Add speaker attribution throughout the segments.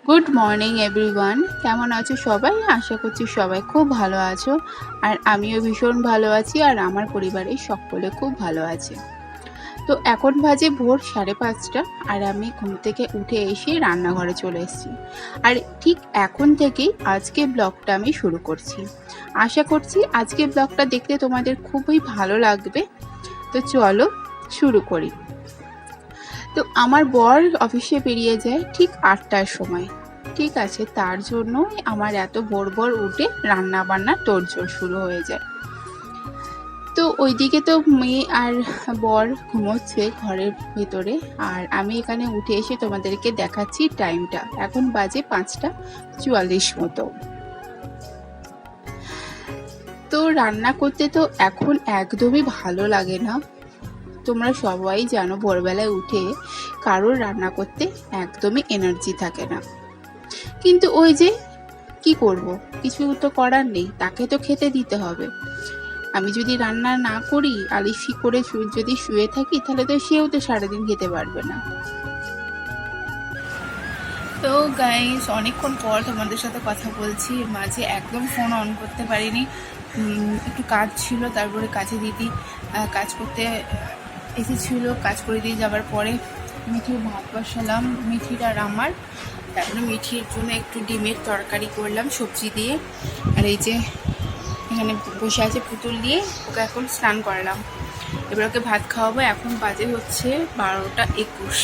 Speaker 1: Good morning everyone, কেমন আছো সবাই? আশা করছি সবাই খুব ভালো আছো। আর আমিও ভীষণ ভালো আছি, আর আমার পরিবারের সকলে খুব ভালো আছে। তো এখন বাজে ভোর 5:30, আর আমি ঘুম থেকে উঠে এসে রান্নাঘরে চলে এসেছি। আর ঠিক এখন থেকেই আজকে ব্লগটা আমি শুরু করছি। আশা করছি আজকে ব্লগটা দেখতে তোমাদের খুবই ভালো লাগবে। তো চলো শুরু করি। তো আমার বর অফিসে বেরিয়ে যায় ঠিক 8টার সময়। ঠিক আছে, তার জন্যই আমার এত ভোর ভোর উঠে রান্না বান্না তোড়জোড় শুরু হয়ে যায়। তো ওইদিকে তো মেয়ে আর বর ঘুমোচ্ছে ঘরের ভিতরে, আর আমি এখানে উঠে এসে তোমাদেরকে দেখাচ্ছি টাইমটা। এখন বাজে 5:44 মতো। তো রান্না করতে তো এখন একদমই ভালো লাগে না। তোমরা সবাই জানো ভোরবেলায় উঠে কারোর রান্না করতে একদমই এনার্জি থাকে না। কিন্তু ওই যে কি করব, কিছু তো করার নেই, তাকে তো খেতে দিতে হবে। আমি যদি রান্না না করি, আলিফি করে যদি শুয়ে থাকি, তাহলে তো সেও তো সারাদিন খেতে পারবে না। তো গাইস, অনেকক্ষণ পর তোমাদের সাথে কথা বলছি। মাঝে একদম ফোন অন করতে পারিনি, একটু কাজ ছিল। তারপরে কাজে দিদি কাজ করতে এসেছিল, কাজ করে দিয়ে যাওয়ার পরে মিঠির ভাত বসালাম, মিঠির আর আমার। তারপরে মিঠির জন্য একটু ডিমের তরকারি করলাম সবজি দিয়ে। আর এই যে এখানে বসে আছে পুতুল দিয়ে, ওকে এখন স্নান করালাম। এবার ওকে ভাত খাওয়াবো। এখন বাজে হচ্ছে 12:21।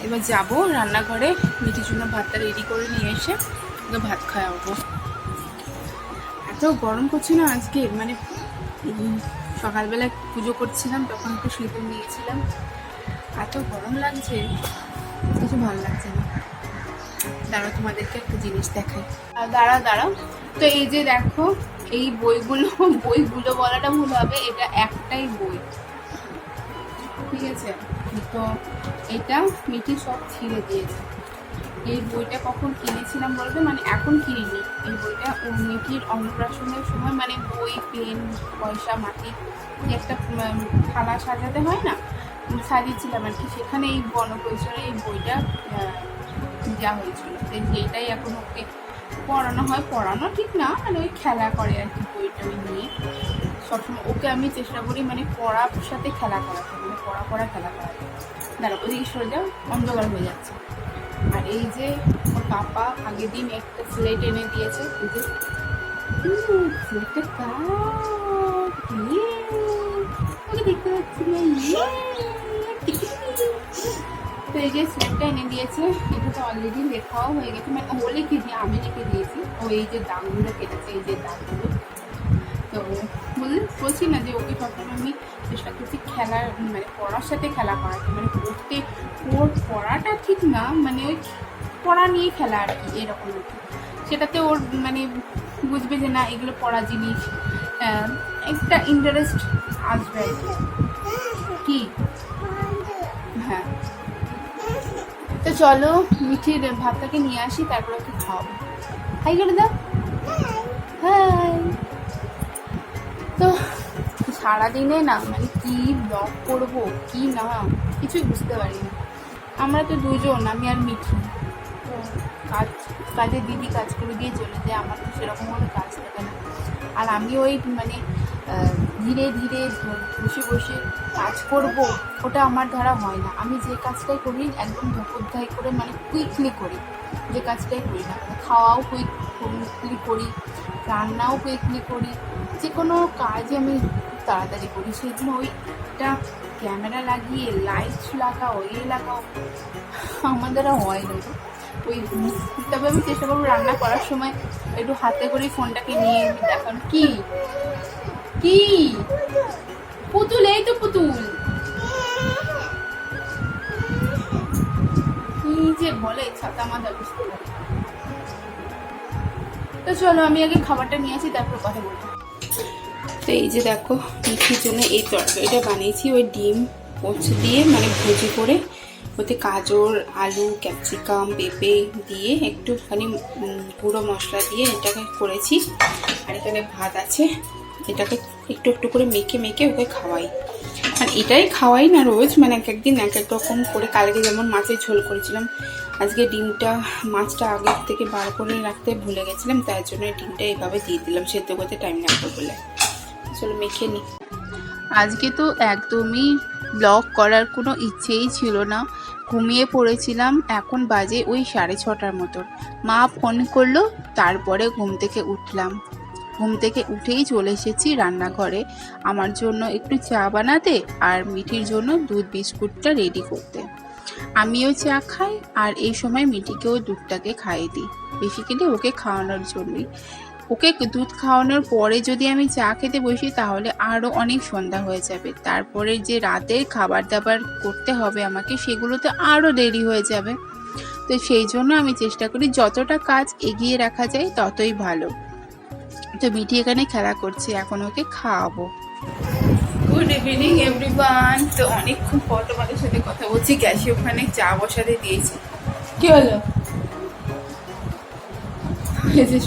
Speaker 1: এবার যাবো রান্নাঘরে, মিঠির জন্য ভাতটা রেডি করে নিয়ে এসে ওকে ভাত খাওয়াবো। এত গরম করছে না আজকে, মানে সকালবেলায় পুজো করছিলাম তখন একটু শীতল দিয়েছিলাম, এত গরম লাগছে, কিছু ভালো লাগছে না। দাঁড়াও, তোমাদেরকে একটা জিনিস দেখাই। দাঁড়াও। তো এই যে দেখো, এই বইগুলো বলাটা ভুল হবে, এটা একটাই বই, ঠিক আছে? তো এটা মিঠি সব ছিঁড়ে দিয়েছে। এই বইটা কখন কিনেছিলাম বলতে, মানে এখন কিনিনি। এই বইটা ও মিঠির অন্নপ্রাশনের সময়, মানে বই, পেন, পয়সা, মাটি যে একটা থালা সাজাতে হয় না, সাজিয়েছিলাম আর কি, সেখানে এই বনপরিচয়ে এই বইটা দেওয়া হয়েছিল। যেটাই এখন ওকে পড়ানো হয়, পড়ানো ঠিক না, মানে ওই খেলা করে আর কি বইটা নিয়ে। সবসময় ওকে আমি চেষ্টা করি মানে পড়ার সাথে খেলা করাতে, মানে পড়া খেলা করাতে। দাঁড়া, ওদিকে সরে যাও, অন্ধকার হয়ে যাচ্ছে। আর এই যে ওর পাপা আগের দিন একটা স্লেট এনে দিয়েছে, এই যে স্লেটটা ওকে দেখতে পাচ্ছি না। তো এই যে স্লেটটা এনে দিয়েছে, এটা তো অলরেডি লেখাও হয়ে গেছে, মানে ও লিখে দিয়ে আমি লিখে দিয়েছি। ও এই যে দাগগুলো কেটেছে, এই যে দাগগুলো। তো বলছি না যে ওকে সবসময় আমি চেষ্টা করছি খেলার, মানে পড়ার সাথে খেলা করাতে, মানে ওর পড়াটা ঠিক না, মানে ওই পড়া নিয়ে খেলা আর কি, এরকম আর কি। সেটাতে ওর মানে বুঝবে যে না এগুলো পড়া জিনিস, একটা ইন্টারেস্ট আসবে আর কি। হ্যাঁ, তো চলো মিঠির ভাতটাকে নিয়ে আসি, তারপর ওকে খাওয়াবো। হাই করে দাও, হাই। তো সারাদিনে না মানে কি ব্লগ করবো কি না কিছুই বুঝতে পারি না। আমরা তো দুজন, আমি আর মিঠি। তো কাজে দিদি কাজ করে দিয়ে চলে যায়, আমার তো সেরকম কোনো কাজ থাকে না। আর আমি ওই মানে ধীরে ধীরে বসে কাজ করব, ওটা আমার দ্বারা হয় না। আমি যে কাজটাই করি একদম ধকোদ্ধায় করে, মানে কুইকলি করি, যে কাজটাই করি না, খাওয়াও কুইকলি করি, রান্নাও কুইকলি করি, যে কোনো কাজই আমি তাড়াতাড়ি করি। সেই জন্য ওইটা ক্যামেরা লাগিয়ে লাইট লাগাও, লাগাও, আমার দ্বারা হয় না ওই। তবে আমি চেষ্টা করবো রান্না করার সময় একটু হাতে করে ফোনটাকে নিয়ে দেখানো। কি কি পুতুল, এই তো পুতুল, কি যে বলে ছাতা মাথা বুঝতে পারি। তো চলো আমি আগে খাবারটা নিয়ে আসি, তারপর কথা বলবো। তো এই যে দেখো, মিঠির জন্য এই তরকারিটা বানিয়েছি, ওই ডিম পোচ দিয়ে মানে ভুজি করে, ওতে গাজর, আলু, ক্যাপসিকাম, পেঁপে দিয়ে একটুখানি গুঁড়ো মশলা দিয়ে এটাকে করেছি। আর এখানে ভাত আছে, এটাকে একটু একটু করে মেখে ওকে খাওয়াই। আর এটাই খাওয়াই না রোজ, মানে এক একদিন এক এক রকম করে। কালকে যেমন মাছের ঝোল করেছিলাম, আজকে ডিমটা মাছটা আগের থেকে বার করে রাখতে ভুলে গেছিলাম, তার জন্য ডিমটা এইভাবে দিয়ে দিলাম, সেদ্ধ করতে টাইম লাগবে বলে। চলো মেখে নিই। আজকে তো একদমই ব্লগ করার কোনো ইচ্ছেই ছিল না, ঘুমিয়ে পড়েছিলাম। এখন বাজে ওই 6:30 মতন। মা ফোন করলো, তারপরে ঘুম থেকে উঠলাম। ঘুম থেকে উঠেই চলে এসেছি রান্নাঘরে আমার জন্য একটু চা বানাতে আর মিঠির জন্য দুধ বিস্কুটটা রেডি করতে। আমিও চা খাই আর এই সময় মিঠিকেও দুধটাকে খাইয়ে দিই, বেসিক্যালি ওকে খাওয়ানোর জন্যই। ওকে দুধ খাওয়ানোর পরে যদি আমি চা খেতে বসি তাহলে আরও অনেক সন্ধ্যা হয়ে যাবে। তারপরে যে রাতের খাবার দাবার করতে হবে আমাকে, সেগুলোতে আরও দেরি হয়ে যাবে। তো সেই জন্য আমি চেষ্টা করি যতটা কাজ এগিয়ে রাখা যায় ততই ভালো। তো মিঠি এখানে খেলা করছে, এখন ওকে খাওয়াবো। Good evening everyone. তো অনেকক্ষণ পর তোমাদের সাথে কথা বলছি। গ্যাসে ওখানে চা বসাতে দিয়েছি। কি হলো?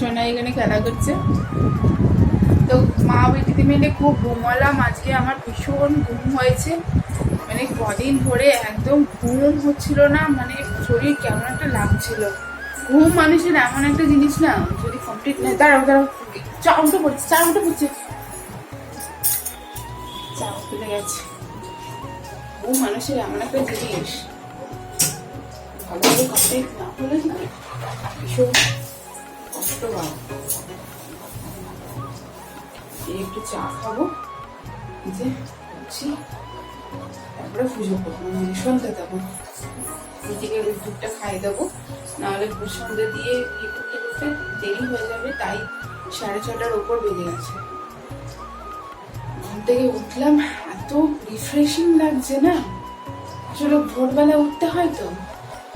Speaker 1: সোনা এখানে খেলা করছে। তো মা বেটিতে মিলে খুব ঘুমালাম আজকে। আমার ভীষণ ঘুম হয়েছে, মানে কদিন ধরে একদম ঘুম হচ্ছিল না, মানে শরীর কেমন একটা লাগছিল। ঘুম মানুষের এমন একটা জিনিস না, যদি কমপ্লিট না। দাঁড়াও চা উঠে পড়ছে, চা উঠে পড়ছে, চা উঠে গেছে। ঘুম মানুষের এমন একটা জিনিস, ভালোভাবে কমপ্লিট না হলে না ভীষণ কষ্ট হয়। একটু চা খাবো, যে করছি, তারপরে পুজো করবো, মানে সন্ধ্যা দেবো। নিজেকে দুধটা খাইয়ে দেবো, নাহলে সন্ধ্যা দিয়ে ইয়ে করতে করতে দেরি হয়ে যাবে। তাই 6:30টার ওপর বেজে গেছে। ঘুম থেকে উঠলাম, এত রিফ্রেশিং লাগছে না। আসলে ভোরবেলা উঠতে হয় তো।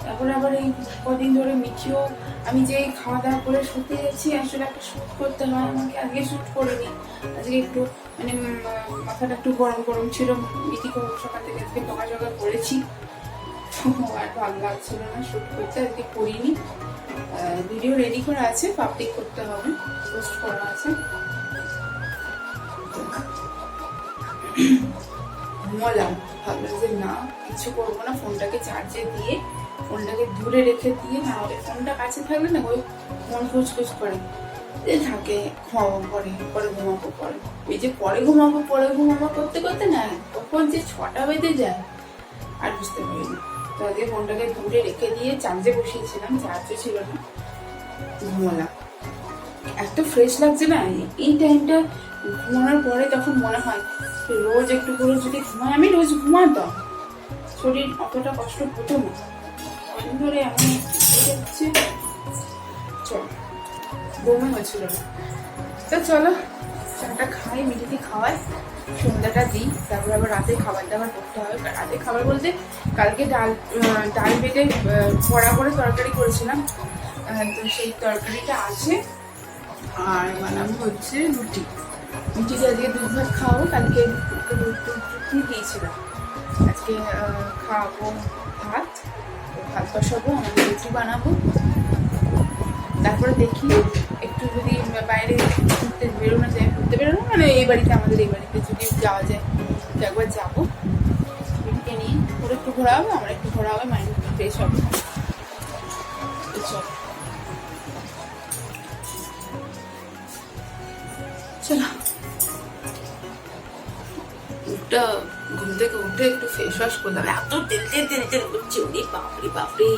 Speaker 1: তারপরে আবার এই কদিন ধরে মিঠিও, আমি যে খাওয়া দাওয়া করে শুতে গেছি, আসলে একটা শ্যুট করতে হয় আমাকে। আজকে শ্যুট করিনি, আজকে একটু মানে মাথাটা একটু গরম গরম ছিল। মিঠি সকাল থেকে আজকে সকাল করেছি, আর ভালো লাগছিল না শ্যুট করতে, আজকে করিনি। ভিডিও রেডি করা আছে, পাবলিক করতে হবে, পোস্ট করা আছে। ঘুমালাম, ভাবলাম যে না কিছু করবো না, ফোনটাকে চার্জে দিয়ে ফোনটাকে দূরে রেখে দিয়ে, না হলে ফোনটা কাছে থাকলে না ওই মন খুচখুচ করে থাকে। ঘুমাবো পরে, পরে ঘুমাবো পরে, এই যে পরে ঘুমাবো করতে করতে না তখন যে 6টা বেজে যায় আর বুঝতে পারি না। তো আজকে ফোনটাকে দূরে রেখে দিয়ে চার্জে বসিয়েছিলাম, চার্জও ছিল না, ঘুমালাম। এত ফ্রেশ লাগছে না এই টাইমটা ঘুমানোর পরে। তখন মনে হয় রোজ একটু করে যদি ঘুমাই, আমি রোজ ঘুমাতাম, শরীর অতটা কষ্ট হতো না। অনেক ধরে এমন হচ্ছে, চল ঘুমে হয়েছিল না। তো চলো চাটা খাই, মিটিকে খাওয়াই, সন্ধ্যাটা দিই, তারপরে আবার রাতে খাবার দাবার করতে হবে। রাতে খাবার বলতে কালকে ডাল বেটে বড়া করে তরকারি করেছিলাম, তো সেই তরকারিটা আছে। আর বানাবো হচ্ছে রুটি। রুটিকে আজকে দুধ ভাত খাওয়াবো, কালকে রুটি দিয়েছিলাম, আজকে খাওয়াবো ভাত বসাবো, আমাদের রুটি বানাবো। তারপরে দেখি একটু যদি বাইরে ঘুরতে বেরোনো যায়, ঘুরতে বেরোনো মানে এই বাড়িতে, আমাদের এই বাড়িতে যদি যাওয়া যায় তো একবার যাবো। রুটিকে নিয়ে ওরা একটু ঘোরা হবে, আমরা একটু ঘোরা হবে, মাইন্ড একটু ফ্রেশ হবে। চলো ঘুম থেকে উঠে একটু ফেস ওয়াশ করলাম, এত তেল করছে, বাপরে বাপরে।